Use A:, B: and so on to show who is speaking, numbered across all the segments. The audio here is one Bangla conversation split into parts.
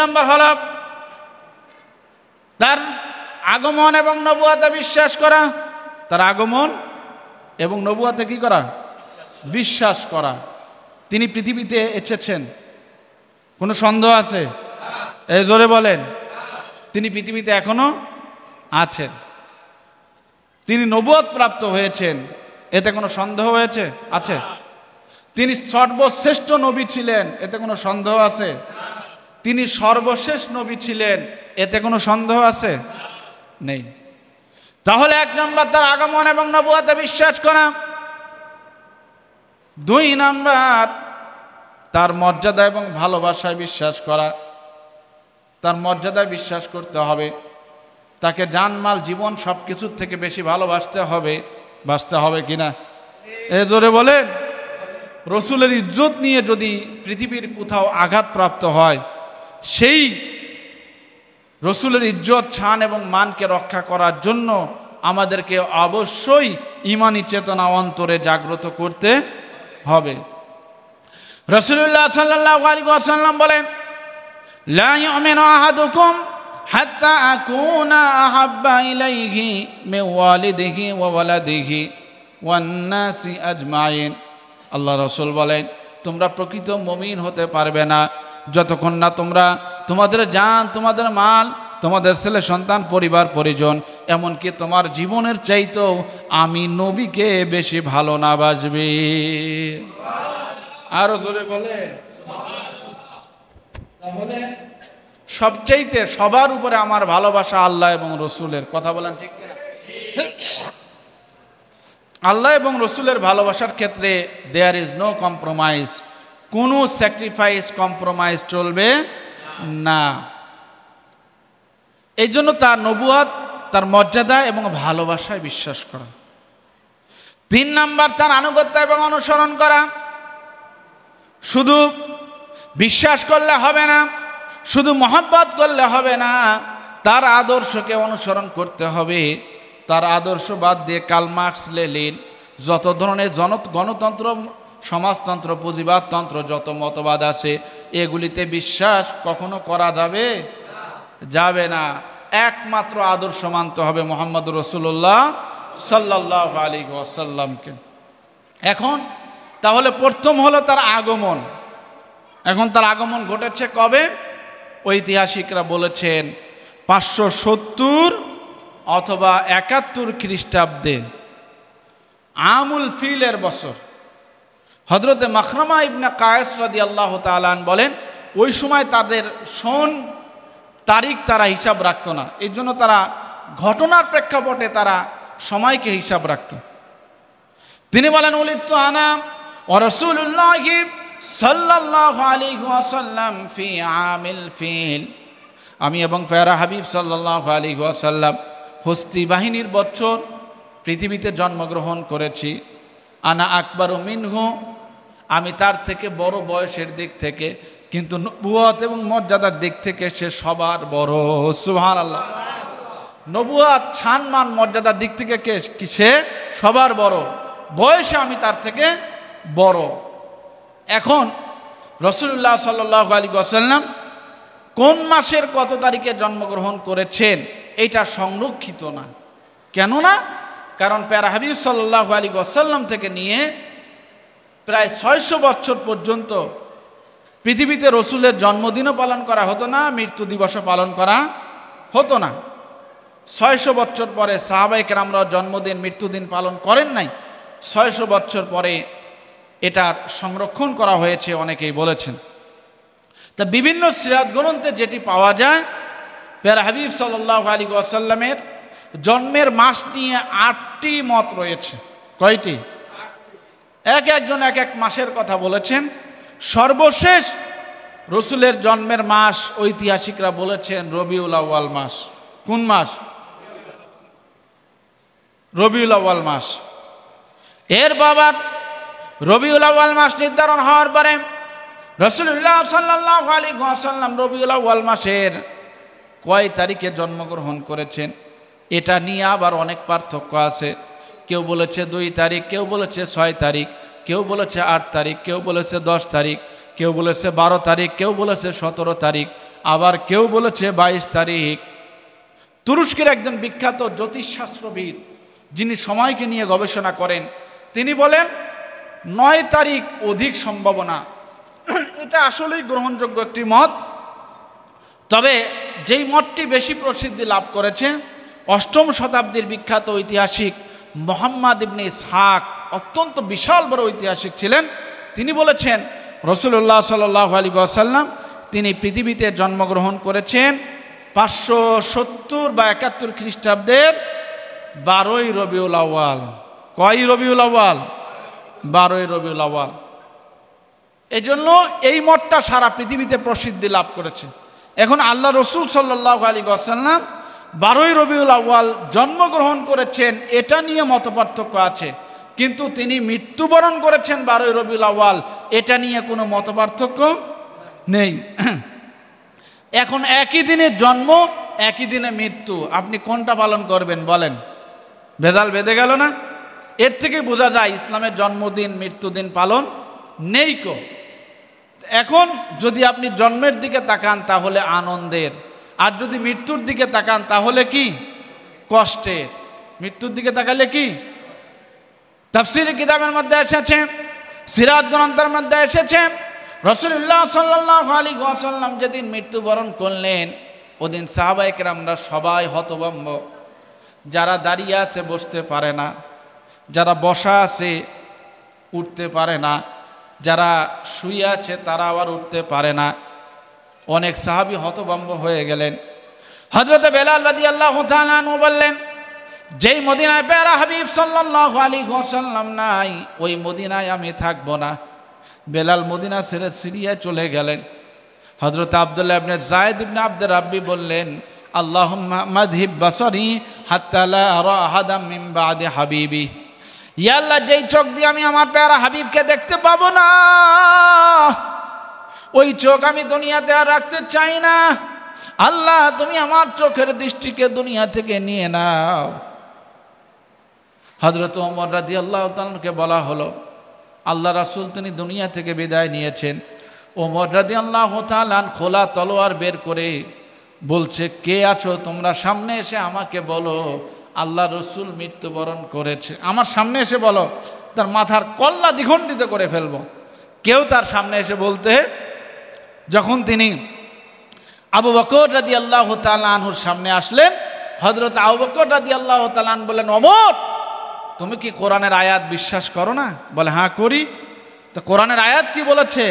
A: নাম্বার হলো তার আগমন এবং নবুয়তে বিশ্বাস করা। তার আগমন এবং নবুয়তে কি করা? বিশ্বাস করা। তিনি পৃথিবীতে এসেছেন, কোনো সন্দেহ আছে? এই জোরে বলেন। তিনি পৃথিবীতে এখনো আছেন। তিনি নবুয়ত প্রাপ্ত হয়েছেন, এতে কোনো সন্দেহ হয়েছে? আছে। তিনি সর্বশ্রেষ্ঠ নবী ছিলেন, এতে কোনো সন্দেহ আছে? তিনি সর্বশেষ নবী ছিলেন, এতে কোনো সন্দেহ আছে? নেই। তাহলে এক নম্বর তার আগমন এবং নবুয়তে বিশ্বাস করা। দুই নাম্বার তার মর্যাদা এবং ভালোবাসায় বিশ্বাস করা। তার মর্যাদায় বিশ্বাস করতে হবে, তাকে জানমাল জীবন সব কিছুর থেকে বেশি ভালোবাসতে হবে। বাঁচতে হবে কিনা? এ জোরে বলেন। রসুলের ইজ্জত নিয়ে যদি পৃথিবীর কোথাও আঘাতপ্রাপ্ত হয়, সেই রসুলের ইজ্জত, শান এবং মানকে রক্ষা করার জন্য আমাদেরকে অবশ্যই ঈমানি চেতনা অন্তরে জাগ্রত করতে হবে। রাসূলুল্লাহ সাল্লাল্লাহু আলাইহি ওয়াসাল্লাম বলেন, লা ইউমিনু আহাদুকুম হাত্তা আকুনা আহাব্বা ইলাইহি মিন ওয়ালিদিহি ওয়া ওয়ালাদিহি ওয়ান নাসি আজমাইন। আল্লাহ রাসূল বলেন, তোমরা প্রকৃত মুমিন হতে পারবে না যতক্ষণ না তোমরা তোমাদের জান, তোমাদের মাল, তোমাদের ছেলে সন্তান, পরিবার পরিজন, এমনকি তোমার জীবনের চাইতেও আমি নবীকে বেশি ভালো না বাসবে। আরো জোরে বলে। তাহলে সবচাইতে সবার উপরে আমার ভালোবাসা আল্লাহ এবং রসুলের। কথা বলেন ঠিক কিনা? আল্লাহ এবং রসুলের ভালোবাসার ক্ষেত্রে দেয়ার ইজ নো কম্প্রোমাইজ। কোনো স্যাক্রিফাইস, কম্প্রোমাইজ চলবে না। এই জন্য তার নবুয়ত, তার মর্যাদা এবং ভালোবাসায় বিশ্বাস করা। তিন নাম্বার তার আনুগত্য এবং অনুসরণ করা। শুধু বিশ্বাস করলে হবে না, শুধু মহব্বত করলে হবে না, তার আদর্শকে অনুসরণ করতে হবে। তার আদর্শ বাদ দিয়ে কার্ল মার্কস, লেনিন, যত ধরনের গণতন্ত্র, সমাজতন্ত্র, পুঁজিবাদতন্ত্র, যত মতবাদ আছে, এগুলিতে বিশ্বাস কখনো করা যাবে না। একমাত্র আদর্শ মানতে হবে মুহাম্মদুর রাসূলুল্লাহ সাল্লাল্লাহু আলাইহি ওয়াসাল্লামকে। এখন তাহলে প্রথম হলো তার আগমন। এখন তার আগমন ঘটেছে কবে? ঐতিহাসিকরা বলেছেন 570 অথবা 71 খ্রিস্টাব্দে, আমুল ফিলের বছর। হযরতে মাখরামা ইবনে কায়েস রাদিয়াল্লাহু তাআলা আনহু বলেন, ওই সময় তাদের সন তারিখ তারা হিসাব রাখতো না। এই জন্য তারা ঘটনার প্রেক্ষাপটে তারা সময়কে হিসাব রাখত। তিনি বলেন, উলিদতু আনা ওয়া রাসূলুল্লাহি সাল্লাল্লাহু আলাইহি ওয়াসাল্লাম ফি আমিল ফিল। আমি এবং প্যারা হাবিব সাল্লাল্লাহু আলাইহি ওয়াসাল্লাম হস্তি বাহিনীর বছর পৃথিবীতে জন্মগ্রহণ করেছি। আনা আকবারু মিনহু, আমি তার থেকে বড় বয়সের দিক থেকে, কিন্তু নবুয়ত এবং মর্যাদার দিক থেকে সে সবার বড়। সুবহানাল্লাহ। নবুয়ত, সম্মান, মর্যাদার দিক থেকে সে সবার বড়, বয়সে আমি তার থেকে বড়। এখন রাসূলুল্লাহ সাল্লাল্লাহু আলাইহি ওয়াসাল্লাম কোন মাসের কত তারিখে জন্মগ্রহণ করেছেন এটা সংরক্ষিত না। কেন না? কারণ প্যারা হাবিব সাল্লাল্লাহু আলাইহি ওয়াসাল্লাম থেকে নিয়ে প্রায় 600 বছর পর্যন্ত পৃথিবীতে রসুলের জন্মদিনও পালন করা হতো না, মৃত্যু দিবসও পালন করা হতো না। 600 বছর পরে সাহাবায়ে কেরামরা জন্মদিন, মৃত্যুদিন পালন করেন নাই। 600 বছর পরে এটার সংরক্ষণ করা হয়েছে, অনেকেই বলেছেন। তা বিভিন্ন সিরাত গ্রন্থে যেটি পাওয়া যায়, প্যারা হাবিব সাল্লাল্লাহু আলাইহি ওয়াসাল্লামের জন্মের মাস নিয়ে 8টি মত রয়েছে। কয়টি? একজন এক এক মাসের কথা বলেছেন। সর্বশেষ রসুলের জন্মের মাস ঐতিহাসিকরা বলেছেন রবিউল আউয়াল মাস। কোন মাস? রবিউল আউয়াল মাস। এর বাবার রবিউল আউয়াল মাস নির্ধারণ হওয়ার পরে রাসূলুল্লাহ সাল্লাল্লাহু আলাইহি ওয়াসাল্লাম রবিউল আউয়াল মাসের কয় তারিখে জন্মগ্রহণ করেছেন এটা নিয়ে আবার অনেক পার্থক্য আছে। কেউ বলেছে 2 তারিখ, কেউ বলেছে 6 তারিখ, কেউ বলেছে 8 তারিখ, কেউ বলেছে 10 তারিখ, কেউ বলেছে 12 তারিখ, কেউ বলেছে 17 তারিখ। আবার কেউ বলেছে 22 তারিখ। তুরস্কের একজন বিখ্যাত জ্যোতিষশাস্ত্রবিদ যিনি সময়কে নিয়ে গবেষণা করেন, তিনি বলেন 9 তারিখ অধিক সম্ভাবনা। এটা আসলেই গ্রহণযোগ্য একটি মত। তবে যেই মতটি বেশি প্রসিদ্ধি লাভ করেছে, 8ম শতাব্দীর বিখ্যাত ঐতিহাসিক মুহাম্মদ ইবনে ইসহাক, অত্যন্ত বিশাল বড় ঐতিহাসিক ছিলেন, তিনি বলেছেন রাসূলুল্লাহ সাল্লাল্লাহু আলাইহি ওয়াসাল্লাম তিনি পৃথিবীতে জন্মগ্রহণ করেছেন 570 বা 71 খ্রিস্টাব্দের 12ই রবিউল আউয়াল। কয় রবিউল আউয়াল? 12ই রবিউল আউয়াল। এজন্য এই মতটা সারা পৃথিবীতে প্রসিদ্ধি লাভ করেছে। এখন আল্লাহ রসুল সাল্লাল্লাহু আলাইহি ওয়াসাল্লাম 12ই রবিউল আউয়াল জন্মগ্রহণ করেছেন, এটা নিয়ে মতপার্থক্য আছে, কিন্তু তিনি মৃত্যুবরণ করেছেন 12ই রবিউল আউয়াল, এটা নিয়ে কোনো মতপার্থক্য নেই। এখন একই দিনে জন্ম, একই দিনে মৃত্যু, আপনি কোনটা পালন করবেন বলেন? ভেজাল বেঁধে গেল না? এর থেকে বোঝা যায় ইসলামের জন্মদিন মৃত্যুদিন পালন নেই কো। এখন যদি আপনি জন্মের দিকে তাকান তাহলে আনন্দের, আর যদি মৃত্যুর দিকে তাকান তাহলে কি কষ্টের। মৃত্যুর দিকে তাকালে কি? তাফসীর কিতাবের মধ্যে এসেছে, সিরাত গ্রন্থের মধ্যে এসেছে, রাসূলুল্লাহ সাল্লাল্লাহু আলাইহি ওয়াসাল্লাম যেদিন মৃত্যুবরণ করলেন ওদিন সাহাবায়ে কেরামরা সবাই হতভম্ব। যারা দাঁড়িয়ে আছে বসতে পারে না, যারা বসা আছে উঠতে পারে না, যারা শুয়ে আছে তারা আবার উঠতে পারে না। অনেক সাহাবী হতভম্ব হয়ে গেলেন। হযরত বেলাল রাদিয়াল্লাহু তাআলা আনহু বললেন, যেই মদিনায় প্যারা হাবিব সাল্লাল্লাহু আলাইহি ওয়াসাল্লাম নাই, ওই মদিনায় আমি থাকবো না। বেলাল মদিনা ছেড়ে সিরিয়ায় চলে গেলেন। হযরত আব্দুল্লাহ ইবনে যায়েদ ইবনে আব্দুর রাব্বি বললেন, আল্লাহুম্মা মাযহিব বাসারি হাত্তা লা আরা আহাদাম মিন বাদি হাবিবি। ইয়া আল্লাহ, যেই চোখ দিয়ে আমি আমার প্যারা হাবিবকে দেখতে পাবো না, ওই চোখ আমি দুনিয়াতে আর রাখতে চাই না। আল্লাহ, তুমি আমার চোখের দৃষ্টিকে দুনিয়া থেকে নিয়ে নাও। হযরত ওমর রাদিয়াল্লাহু তাআলাকে বলা হলো, আল্লাহ রাসূল তিনি দুনিয়া থেকে বিদায় নিয়েছেন। ওমর রাদিয়াল্লাহু তাআলা খোলা তলোয়ার বের করে বলছে, কে আছো তোমরা, সামনে এসে আমাকে বলো আল্লাহ রসুল মৃত্যুবরণ করেছে। আমার সামনে এসে বলো, তার মাথার কল্লা দ্বিখণ্ডিত করে ফেলবো। কেউ তার সামনে এসে বলতে, যখন তিনি আবু বকর রাদিয়াল্লাহু তাআলা আনহুর সামনে আসলেন, হযরত আবু বকর রাদিয়াল্লাহু তাআলা আনহু বললেন, ওমর তুমি কি কোরআনের আয়াত বিশ্বাস করো না? বলে, হ্যাঁ করি। তো কোরআনের আয়াত কি বলেছে?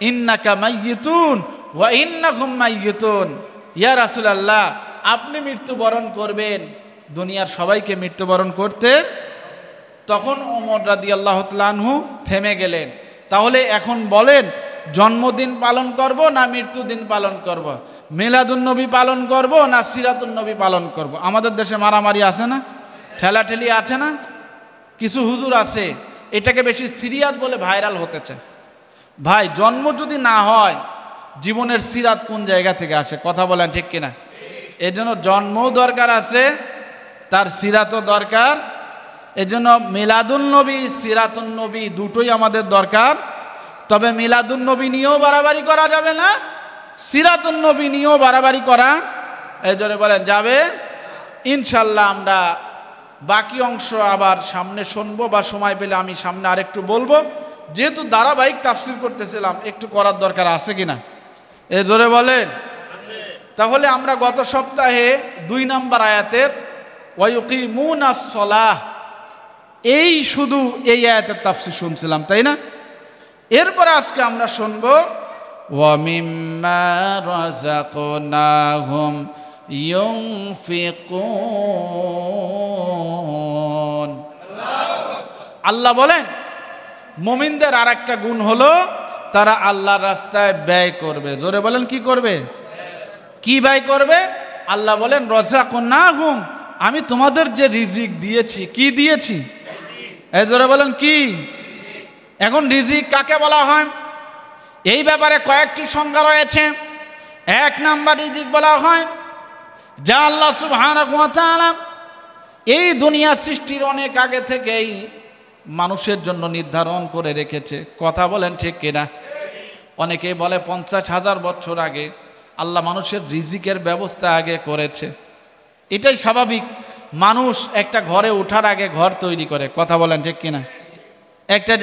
A: ইন্নাকা মাইয়িতুন ওয়া ইন্নাকুম মাইয়িতুন। ইয়া রাসূলুল্লাহ, আপনি মৃত্যুবরণ করবেন, দুনিয়ার সবাইকে মৃত্যুবরণ করতে। তখন ওমর রাদিয়াল্লাহু তাআলা আনহু থেমে গেলেন। তাহলে এখন বলেন, জন্মদিন পালন করব না মৃত্যুদিন পালন করব? মিলাদুন নবী পালন করব না সিরাতুন নবী পালন করব? আমাদের দেশে মারামারি আছে না, ঠেলাঠেলি আছে না? কিছু হুজুর আছে এটাকে বেশি সিরিয়াত বলে ভাইরাল হতেছে। ভাই, জন্ম যদি না হয় জীবনের সিরাত কোন জায়গা থেকে আসে? কথা বলেন ঠিক কিনা? এজন্য জন্মও দরকার আছে, তার সিরাতও দরকার। এজন্য মিলাদুন নবী সিরাতুন নবী দুটোই আমাদের দরকার। তবে মিলাদুন নবী নিয়েও বাড়াবাড়ি করা যাবে না, সিরাতুন নবী নিয়েও বাড়াবাড়ি করা এই জন্য বলেন যাবে। ইনশাল্লাহ আমরা বাকি অংশ আবার সামনে শুনবো, বা সময় পেলে আমি সামনে আরেকটু বলবো। যেহেতু ধারাবাহিক তাফসীর করতেছিলাম, একটু করার দরকার আছে কিনা এ জোরে বলেন। তাহলে আমরা গত সপ্তাহে 2 নম্বর আয়াতের ওয়া ইউকিমুনাস সালাহ, এই শুধু এই আয়াতের তাফসীর শুনছিলাম, তাই না? এরপরে আজকে আমরা শুনবো ওয়া মিম্মা রাযাকনাহুম ইউনফিকুন। আল্লাহ বলেন, মুমিনদের আর একটা গুণ হলো তারা আল্লাহর রাস্তায় ব্যয় করবে। জোরে বলেন, কি করবে? কি ব্যয় করবে? আল্লাহ বলেন, রাযাকনাহুম, আমি তোমাদের যে রিজিক দিয়েছি। কি দিয়েছি? এই জোরে বলেন কি? এখন রিজিক কাকে বলা হয়? এই ব্যাপারে কয়েকটি সংজ্ঞা রয়েছে। 1 নাম্বার রিজিক বলা হয় যা আল্লাহ সুবহানাহু ওয়া তাআলা এই দুনিয়া সৃষ্টির অনেক আগে থেকেই মানুষের জন্য নির্ধারণ করে রেখেছে। কথা বলেন ঠিক কিনা? অনেকেই বলে 50,000 বছর আগে, আল্লাহ মানুষের রিজিকের ব্যবস্থা আগে করেছে। এটাই স্বাভাবিক। মানুষ একটা ঘরে ওঠার আগে ঘর তৈরি করে, কথা বলেন ঠিক কিনা? একটা